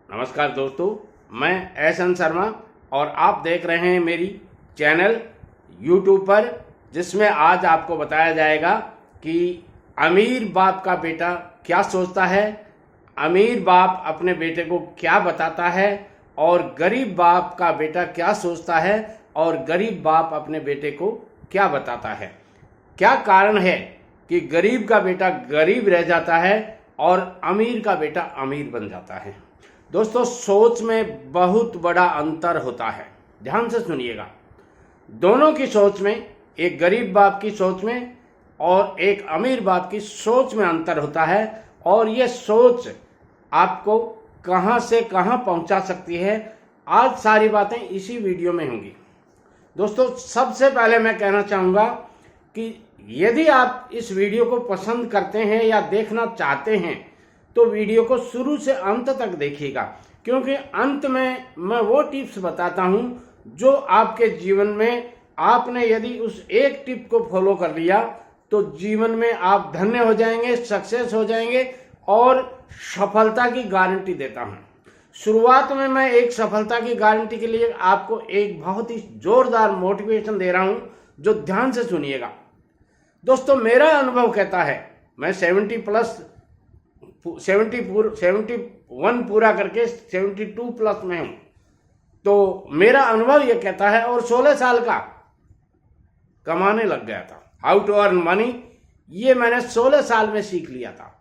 नमस्कार दोस्तों, मैं एस.एन. शर्मा और आप देख रहे हैं मेरी चैनल यूट्यूब पर, जिसमें आज आपको बताया जाएगा कि अमीर बाप का बेटा क्या सोचता है, अमीर बाप अपने बेटे को क्या बताता है और गरीब बाप का बेटा क्या सोचता है और गरीब बाप अपने बेटे को क्या बताता है। क्या कारण है कि गरीब का बेटा गरीब रह जाता है और अमीर का बेटा अमीर बन जाता है। दोस्तों, सोच में बहुत बड़ा अंतर होता है, ध्यान से सुनिएगा। दोनों की सोच में, एक गरीब बाप की सोच में और एक अमीर बाप की सोच में अंतर होता है और ये सोच आपको कहां से कहां पहुंचा सकती है, आज सारी बातें इसी वीडियो में होंगी। दोस्तों, सबसे पहले मैं कहना चाहूँगा कि यदि आप इस वीडियो को पसंद करते हैं या देखना चाहते हैं तो वीडियो को शुरू से अंत तक देखिएगा, क्योंकि अंत में मैं वो टिप्स बताता हूं जो आपके जीवन में, आपने यदि उस एक टिप को फॉलो कर लिया तो जीवन में आप धन्य हो जाएंगे, सक्सेस हो जाएंगे और सफलता की गारंटी देता हूं। शुरुआत में मैं एक सफलता की गारंटी के लिए आपको एक बहुत ही जोरदार मोटिवेशन दे रहा हूं, जो ध्यान से सुनिएगा। दोस्तों, मेरा अनुभव कहता है, मैं 71 पूरा करके 72 प्लस में हूं, तो मेरा अनुभव यह कहता है, और 16 साल का कमाने लग गया था। हाउ टू अर्न मनी, ये मैंने 16 साल में सीख लिया था।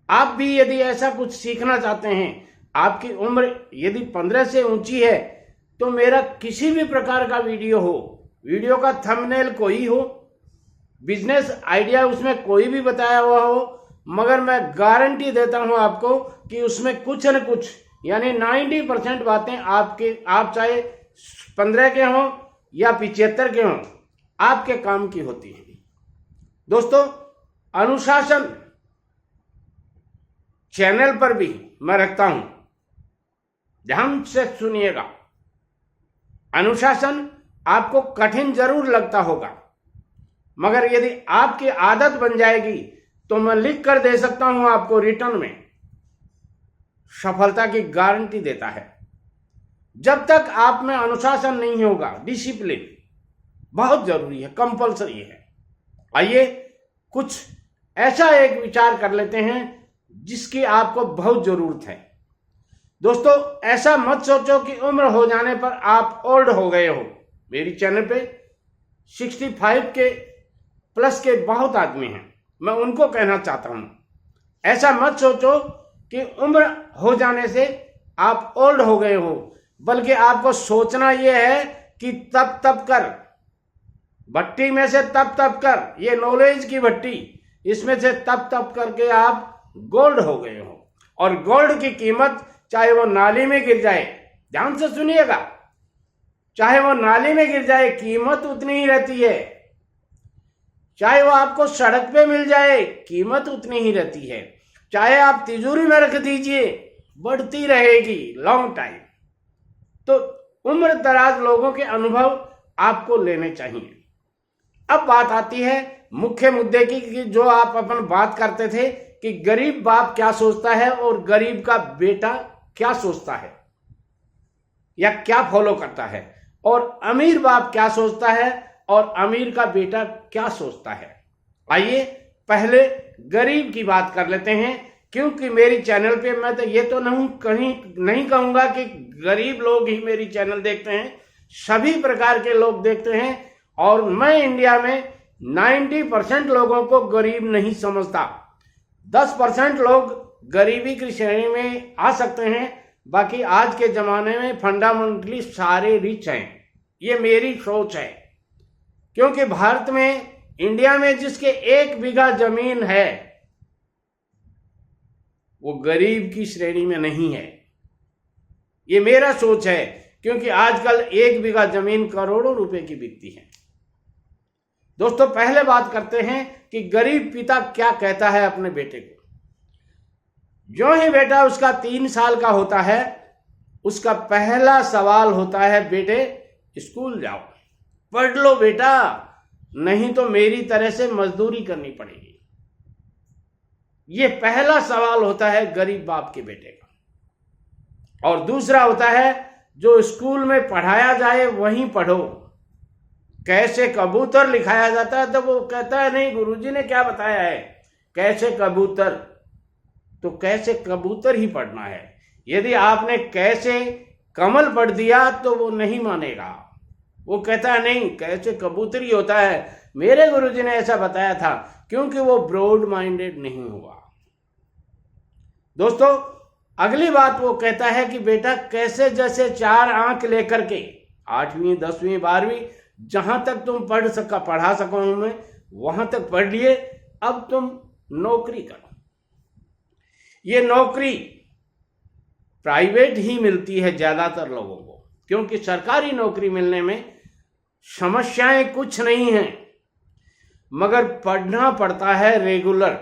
आप भी यदि ऐसा कुछ सीखना चाहते हैं, आपकी उम्र यदि 15 से ऊंची है, तो मेरा किसी भी प्रकार का वीडियो हो, वीडियो का थंबनेल कोई हो, बिजनेस आइडिया उसमें कोई भी बताया हुआ हो, मगर मैं गारंटी देता हूं आपको कि उसमें कुछ न कुछ, यानी 90% बातें आप चाहे 15 के हों या 75 के हों, आपके काम की होती है। दोस्तों, अनुशासन चैनल पर भी मैं रखता हूं, ध्यान से सुनिएगा। अनुशासन आपको कठिन जरूर लगता होगा, मगर यदि आपकी आदत बन जाएगी तो मैं लिख कर दे सकता हूं आपको, रिटर्न में सफलता की गारंटी देता है। जब तक आप में अनुशासन नहीं होगा, डिसिप्लिन बहुत जरूरी है, कंपलसरी है। आइए कुछ ऐसा एक विचार कर लेते हैं जिसकी आपको बहुत जरूरत है। दोस्तों, ऐसा मत सोचो कि उम्र हो जाने पर आप ओल्ड हो गए हो। मेरी चैनल पे 65 के प्लस के बहुत आदमी हैं, मैं उनको कहना चाहता हूं, ऐसा मत सोचो कि उम्र हो जाने से आप ओल्ड हो गए हो, बल्कि आपको सोचना यह है कि तप तप कर, भट्टी में से तप तप कर, ये नॉलेज की भट्टी, इसमें से तप तप करके आप गोल्ड हो गए हो। और गोल्ड की कीमत चाहे वो नाली में गिर जाए, ध्यान से सुनिएगा, चाहे वो नाली में गिर जाए कीमत उतनी ही रहती है, चाहे वो आपको सड़क पे मिल जाए कीमत उतनी ही रहती है, चाहे आप तिजोरी में रख दीजिए बढ़ती रहेगी लॉन्ग टाइम। तो उम्र दराज लोगों के अनुभव आपको लेने चाहिए। अब बात आती है मुख्य मुद्दे की, कि जो आप अपन बात करते थे कि गरीब बाप क्या सोचता है और गरीब का बेटा क्या सोचता है या क्या फॉलो करता है, और अमीर बाप क्या सोचता है और अमीर का बेटा क्या सोचता है। आइए पहले गरीब की बात कर लेते हैं, क्योंकि मेरी चैनल पे मैं तो ये तो कहीं नहीं कहूंगा कि गरीब लोग ही मेरी चैनल देखते हैं, सभी प्रकार के लोग देखते हैं। और मैं इंडिया में 90% लोगों को गरीब नहीं समझता। 10% लोग गरीबी की श्रेणी में आ सकते हैं, बाकी आज के जमाने में फंडामेंटली सारे रिच हैं। ये मेरी सोच है, क्योंकि भारत में, इंडिया में जिसके 1 बीघा जमीन है वो गरीब की श्रेणी में नहीं है। ये मेरा सोच है, क्योंकि आजकल 1 बीघा जमीन करोड़ों रुपए की बिकती है। दोस्तों, पहले बात करते हैं कि गरीब पिता क्या कहता है अपने बेटे को। जो ही बेटा उसका 3 साल का होता है, उसका पहला सवाल होता है, बेटे स्कूल जाओ, पढ़ लो बेटा, नहीं तो मेरी तरह से मजदूरी करनी पड़ेगी। ये पहला सवाल होता है गरीब बाप के बेटे का। और दूसरा होता है जो स्कूल में पढ़ाया जाए वहीं पढ़ो। कैसे कबूतर लिखाया जाता है तो वो कहता है नहीं गुरुजी ने क्या बताया है, कैसे कबूतर, तो कैसे कबूतर ही पढ़ना है। यदि आपने कैसे कमल पढ़ दिया तो वो नहीं मानेगा, वो कहता है नहीं कैसे कबूतर ही होता है, मेरे गुरुजी ने ऐसा बताया था, क्योंकि वो ब्रॉड माइंडेड नहीं हुआ। दोस्तों अगली बात वो कहता है कि बेटा कैसे जैसे 4 आंक लेकर के 8वीं 10वीं 12वीं जहां तक तुम पढ़ा सको मैं वहां तक पढ़ लिए, अब तुम नौकरी करो। ये नौकरी प्राइवेट ही मिलती है ज्यादातर लोगों को, क्योंकि सरकारी नौकरी मिलने में समस्याएं कुछ नहीं हैं, मगर पढ़ना पड़ता है रेगुलर,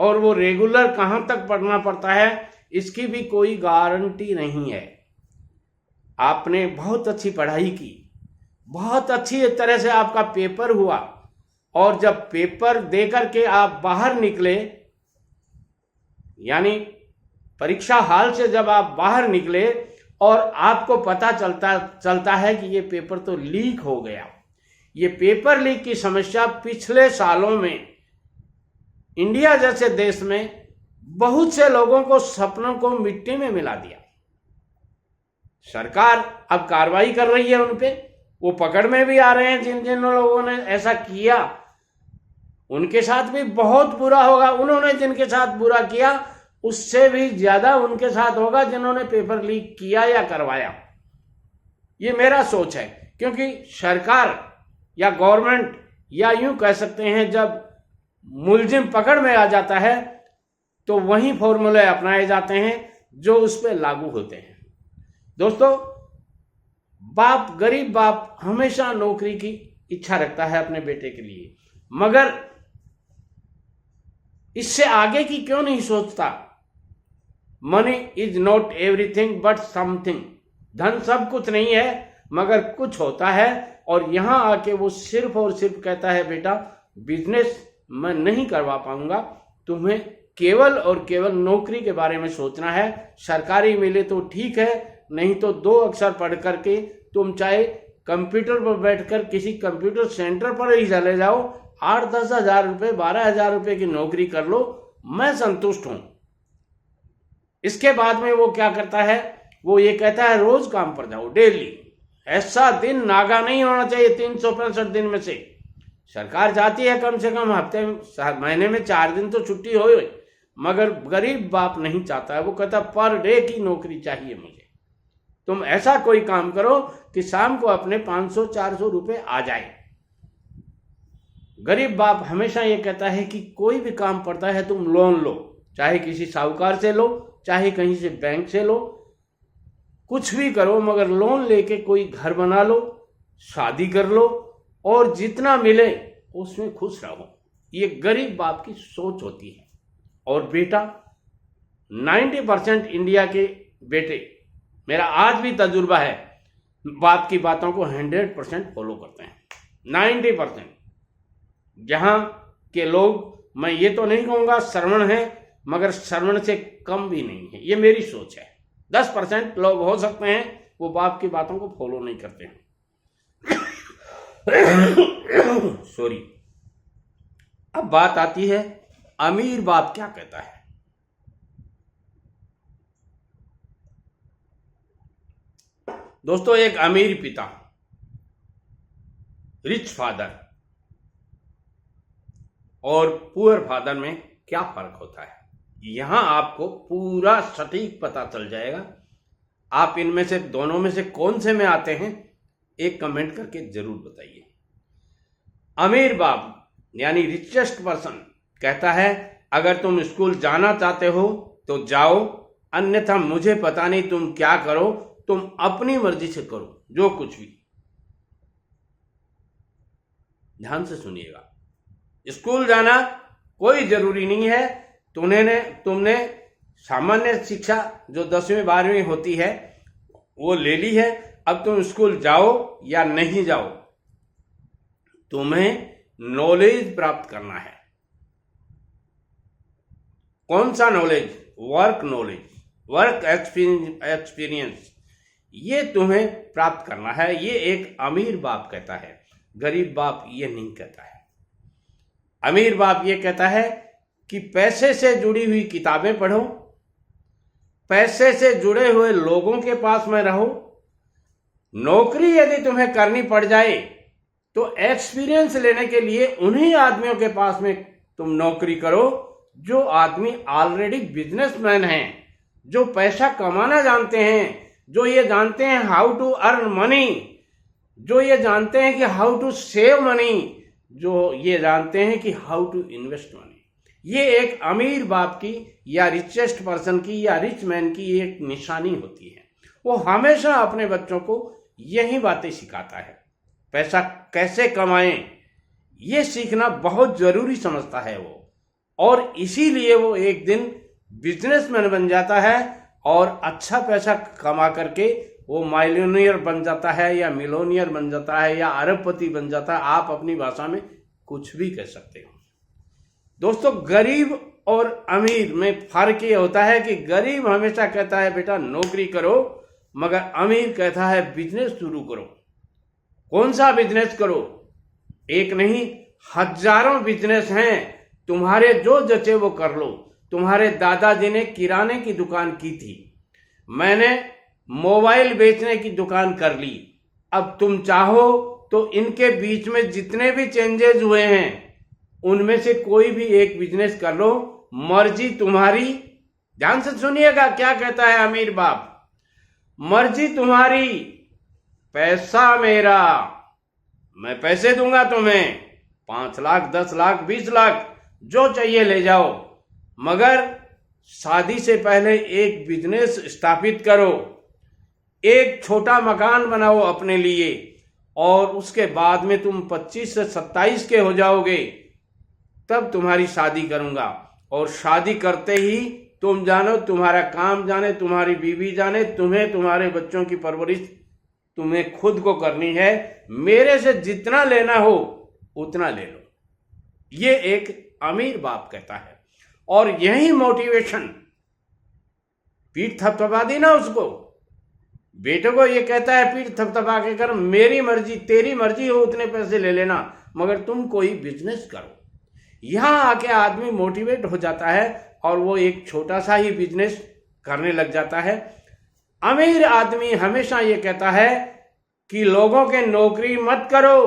और वो रेगुलर कहां तक पढ़ना पड़ता है इसकी भी कोई गारंटी नहीं है। आपने बहुत अच्छी पढ़ाई की, बहुत अच्छी तरह से आपका पेपर हुआ, और जब पेपर दे करके आप बाहर निकले, यानी परीक्षा हाल से जब आप बाहर निकले और आपको पता चलता है कि ये पेपर तो लीक हो गया। ये पेपर लीक की समस्या पिछले सालों में इंडिया जैसे देश में बहुत से लोगों को सपनों को मिट्टी में मिला दिया। सरकार अब कार्रवाई कर रही है उन पे, वो पकड़ में भी आ रहे हैं। जिन जिन लोगों ने ऐसा किया उनके साथ भी बहुत बुरा होगा, उन्होंने जिनके साथ बुरा किया उससे भी ज्यादा उनके साथ होगा जिन्होंने पेपर लीक किया या करवाया। ये मेरा सोच है, क्योंकि सरकार या गवर्नमेंट या यूं कह सकते हैं जब मुलजिम पकड़ में आ जाता है तो वही फॉर्मूले अपनाए जाते हैं जो उस पर लागू होते हैं। दोस्तों बाप, गरीब बाप हमेशा नौकरी की इच्छा रखता है अपने बेटे के लिए, मगर इससे आगे की क्यों नहीं सोचता। Money is not everything but something, धन सब कुछ नहीं है मगर कुछ होता है, और यहां आके वो सिर्फ और सिर्फ कहता है बेटा बिजनेस मैं नहीं करवा पाऊंगा, तुम्हें केवल और केवल नौकरी के बारे में सोचना है। सरकारी मिले तो ठीक है, नहीं तो 2 अक्षर पढ़ करके तुम चाहे कंप्यूटर पर बैठकर किसी कंप्यूटर सेंटर पर ही चले जाओ, 8-10 हजार रुपये 12 हजार रुपये की नौकरी कर लो, मैं संतुष्ट हूं। इसके बाद में वो क्या करता है, वो ये कहता है रोज काम पर जाओ, डेली। ऐसा दिन नागा नहीं होना चाहिए 365 दिन में से। सरकार चाहती है कम से कम हफ्ते महीने में 4 दिन तो छुट्टी हो, मगर गरीब बाप नहीं चाहता है, वो कहता पर डे की नौकरी चाहिए मुझे। तुम ऐसा कोई काम करो कि शाम को अपने 500-400 रुपए आ जाए। गरीब बाप हमेशा ये कहता है कि कोई भी काम पड़ता है तुम लोन लो, चाहे किसी साहूकार से लो, चाहे कहीं से बैंक से लो, कुछ भी करो, मगर लोन लेके कोई घर बना लो, शादी कर लो, और जितना मिले उसमें खुश रहो। ये गरीब बाप की सोच होती है। और बेटा 90% इंडिया के बेटे, मेरा आज भी तजुर्बा है, बाप की बातों को 100% फॉलो करते हैं। 90% जहां के लोग, मैं ये तो नहीं कहूंगा श्रवण है, मगर श्रवण से कम भी नहीं है, ये मेरी सोच है। 10% लोग हो सकते हैं वो बाप की बातों को फॉलो नहीं करते हैं। सॉरी। अब बात आती है अमीर बाप क्या कहता है। दोस्तों एक अमीर पिता, रिच फादर और पुअर फादर में क्या फर्क होता है, यहां आपको पूरा सटीक पता चल जाएगा। आप इनमें से दोनों में से कौन से में आते हैं, एक कमेंट करके जरूर बताइए। अमीर बाप यानी रिचेस्ट पर्सन कहता है अगर तुम स्कूल जाना चाहते हो तो जाओ, अन्यथा मुझे पता नहीं तुम क्या करो, तुम अपनी मर्जी से करो जो कुछ भी। ध्यान से सुनिएगा, स्कूल जाना कोई जरूरी नहीं है। तुमने सामान्य शिक्षा जो 10वीं 12वीं होती है वो ले ली है, अब तुम स्कूल जाओ या नहीं जाओ, तुम्हें नॉलेज प्राप्त करना है। कौन सा knowledge? Work knowledge. Work experience, ये तुम्हें प्राप्त करना है। ये एक अमीर बाप कहता है, गरीब बाप ये नहीं कहता है। अमीर बाप ये कहता है कि पैसे से जुड़ी हुई किताबें पढ़ो, पैसे से जुड़े हुए लोगों के पास में रहो। नौकरी यदि तुम्हें करनी पड़ जाए तो एक्सपीरियंस लेने के लिए उन्हीं आदमियों के पास में तुम नौकरी करो जो आदमी ऑलरेडी बिजनेसमैन हैं, जो पैसा कमाना जानते हैं, जो ये जानते हैं हाउ टू अर्न मनी, जो ये जानते हैं कि हाउ टू सेव मनी, जो ये जानते हैं कि हाउ टू इन्वेस्ट मनी। ये एक अमीर बाप की या रिचेस्ट पर्सन की या रिच मैन की एक निशानी होती है। वो हमेशा अपने बच्चों को यही बातें सिखाता है। पैसा कैसे कमाएं ये सीखना बहुत जरूरी समझता है वो, और इसीलिए वो एक दिन बिजनेसमैन बन जाता है और अच्छा पैसा कमा करके वो माइलियनियर बन जाता है या मिलोनियर बन जाता है या अरबपति बन जाता है। आप अपनी भाषा में कुछ भी कह सकते हो। दोस्तों, गरीब और अमीर में फर्क ये होता है कि गरीब हमेशा कहता है बेटा नौकरी करो, मगर अमीर कहता है बिजनेस शुरू करो। कौन सा बिजनेस करो? एक नहीं, हजारों बिजनेस हैं, तुम्हारे जो जचे वो कर लो। तुम्हारे दादाजी ने किराने की दुकान की थी, मैंने मोबाइल बेचने की दुकान कर ली। अब तुम चाहो तो इनके बीच में जितने भी चेंजेस हुए हैं उनमें से कोई भी एक बिजनेस कर लो, मर्जी तुम्हारी। ध्यान से सुनिएगा क्या कहता है अमीर बाप, मर्जी तुम्हारी, पैसा मेरा, मैं पैसे दूंगा तुम्हें 5 लाख 10 लाख 20 लाख जो चाहिए ले जाओ, मगर शादी से पहले एक बिजनेस स्थापित करो, एक छोटा मकान बनाओ अपने लिए, और उसके बाद में तुम 25 से 27 के हो जाओगे तब तुम्हारी शादी करूंगा। और शादी करते ही तुम जानो, तुम्हारा काम जाने, तुम्हारी बीवी जाने, तुम्हें तुम्हारे बच्चों की परवरिश तुम्हें खुद को करनी है। मेरे से जितना लेना हो उतना ले लो। ये एक अमीर बाप कहता है, और यही मोटिवेशन, पीठ थपथपा दी ना उसको, बेटे को ये कहता है पीठ थपथपा के कर, मेरी मर्जी, तेरी मर्जी हो उतने पैसे ले लेना, मगर तुम कोई बिजनेस करो। यहां आके आदमी मोटिवेट हो जाता है और वो एक छोटा सा ही बिजनेस करने लग जाता है। अमीर आदमी हमेशा ये कहता है कि लोगों के नौकरी मत करो,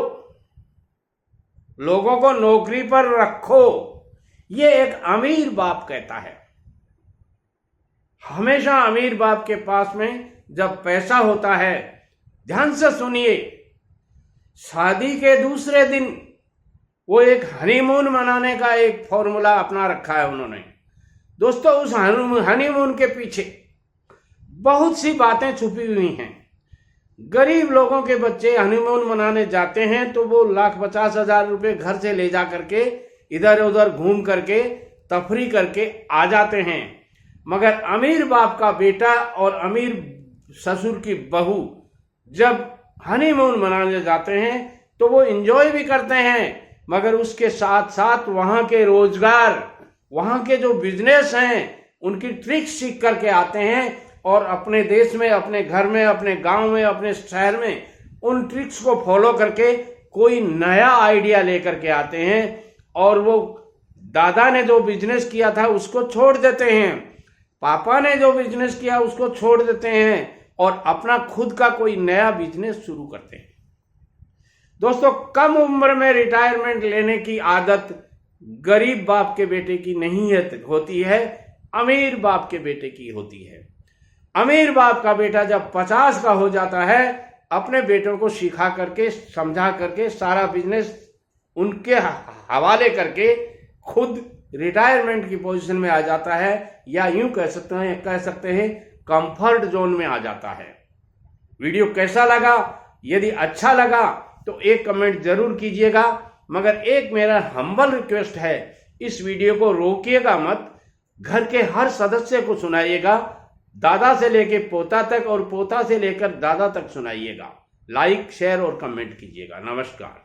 लोगों को नौकरी पर रखो। ये एक अमीर बाप कहता है। हमेशा अमीर बाप के पास में जब पैसा होता है, ध्यान से सुनिए, शादी के दूसरे दिन वो एक हनीमून मनाने का एक फॉर्मूला अपना रखा है उन्होंने। दोस्तों, उस हनीमून के पीछे बहुत सी बातें छुपी हुई हैं। गरीब लोगों के बच्चे हनीमून मनाने जाते हैं तो वो 1,50,000 रुपए घर से ले जा करके इधर उधर घूम करके तफरी करके आ जाते हैं, मगर अमीर बाप का बेटा और अमीर ससुर की बहू जब हनीमून मनाने जाते हैं तो वो एंजॉय भी करते हैं, मगर उसके साथ साथ वहां के रोजगार, वहां के जो बिजनेस हैं उनकी ट्रिक्स सीख करके आते हैं और अपने देश में, अपने घर में, अपने गांव में, अपने शहर में उन ट्रिक्स को फॉलो करके कोई नया आइडिया लेकर के आते हैं, और वो दादा ने जो बिजनेस किया था उसको छोड़ देते हैं, पापा ने जो बिजनेस किया उसको छोड़ देते हैं और अपना खुद का कोई नया बिजनेस शुरू करते हैं। दोस्तों, कम उम्र में रिटायरमेंट लेने की आदत गरीब बाप के बेटे की नहीं होती है, अमीर बाप के बेटे की होती है। अमीर बाप का बेटा जब 50 का हो जाता है, अपने बेटों को सिखा करके, समझा करके, सारा बिजनेस उनके हवाले करके खुद रिटायरमेंट की पोजीशन में आ जाता है, या यूं कह सकते हैं कंफर्ट जोन में आ जाता है। वीडियो कैसा लगा? यदि अच्छा लगा तो एक कमेंट जरूर कीजिएगा, मगर एक मेरा हम्बल रिक्वेस्ट है, इस वीडियो को रोकिएगा मत, घर के हर सदस्य को सुनाइएगा, दादा से लेकर पोता तक और पोता से लेकर दादा तक सुनाइएगा। लाइक, शेयर और कमेंट कीजिएगा। नमस्कार।